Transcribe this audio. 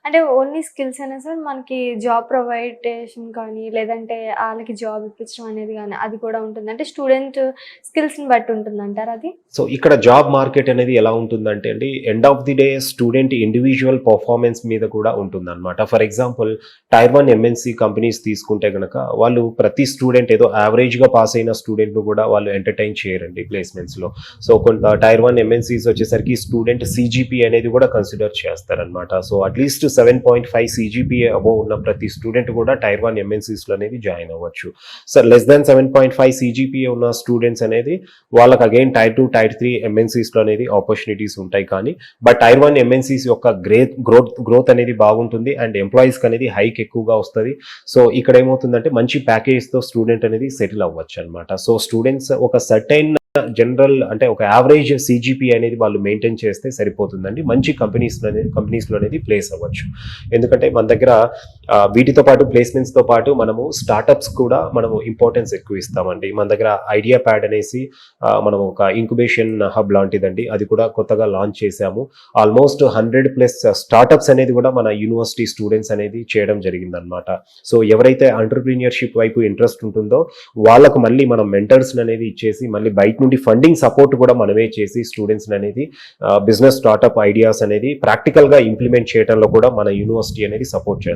అంటే only skills అయినా sir మనకి జాబ్ ప్రొవైడేషన్ కానీ, లేదంటే ఆళ్ళకి జాబ్ ఇప్పించడం అనేది గాని, అది కూడా ఉంటుంది. అంటే స్టూడెంట్ స్కిల్స్‌ని బట్టి ఉంటుందంటారా అది? సో ఇక్కడ జాబ్ మార్కెట్ అనేది ఎలా ఉంటుందంటే అండి, end of the day student individual performance మీద కూడా ఉంటుందన్నమాట. For example tier 1 MNC companies తీసుకుంటే గనక వాళ్ళు ప్రతి స్టూడెంట్ ఏదో యావరేజ్‌గా పాస్ అయిన స్టూడెంట్‌ను కూడా వాళ్ళు ఎంటర్‌టైన్ చేయరండి ప్లేస్‌మెంట్స్‌లో. సో కొంత టైర్ 1 ఎంఎన్‌సీస్ వచ్చేసరికి స్టూడెంట్ సీజీపీఏ అనేది కూడా కన్సిడర్ చేస్తారనమాట. సో అట్‌లీస్ట్ 7.5 సీజీపీఏ అబోవ్ ఉన్న ప్రతి స్టూడెంట్ కూడా టైర్ 1 ఎంఎన్‌సీస్‌లో అనేది జాయిన్ అవ్వచ్చు. సో లెస్ దాన్ 7.5 సీజీపీఏ ఉన్న స్టూడెంట్స్ అనేది వాళ్ళకి అగైన్ టైర్ 2, టైర్ 3 ఎంఎన్‌సీస్‌లో అనేది ఆపర్చునిటీస్ ఉంటాయి. కానీ టైర్ 1 ఎంఎన్‌సీస్ యొక్క గ్రోత్ అనేది బాగుంటుంది అండ్ ఎంప్లాయీస్‌కి అనేది హైక్ ఎక్కువగా వస్తది. సో ఇక్కడ ఏమవుతుందంటే మంచి ప్యాకేజ్‌తో స్టూడెంట్ అనేది సెటిల్ అవ్వచ్చనమాట. సో స్టూడెంట్స్ ఒక సర్టెన్ జనరల్ అంటే ఒక యావరేజ్ సీజీపీఏ అనేది వాళ్ళు మెయింటైన్ చేస్తే సరిపోతుందండి. మంచి కంపెనీస్‌లో అనేది ప్లేస్ అవ్వచ్చు. ఎందుకంటే మన దగ్గర వీటితో పాటు ప్లేస్‌మెంట్స్‌తో పాటు మనము స్టార్టప్స్ కూడా మనము ఇంపార్టెన్స్ ఎక్కువ ఇస్తామండి. మన దగ్గర ఐడియా ప్యాడ్ అనేసి మనం ఒక ఇంక్యుబేషన్ హబ్ లాంటిదండి. అది కూడా కొత్తగా లాంచ్ చేశాము. ఆల్మోస్ట్ 100+ స్టార్టప్స్ అనేది కూడా మన యూనివర్సిటీ స్టూడెంట్స్ అనేది చేయడం జరిగిందనమాట. సో ఎవరైతే ఎంటర్‌ప్రెన్యూర్‌షిప్ వైపు ఇంట్రెస్ట్ ఉంటుందో వాళ్ళకు మళ్ళీ మనం మెంటర్స్‌ని అనేది ఇచ్చేసి మళ్ళీ బయట నుండి ఫండింగ్ సపోర్ట్ కూడా మనమే చేసి స్టూడెంట్స్ అనేది బిజినెస్ స్టార్టప్ ఐడియాస్ అనేది ప్రాక్టికల్ గా ఇంప్లిమెంట్ చేయడంలో కూడా మన యూనివర్సిటీ అనేది సపోర్ట్ చేస్తుంది.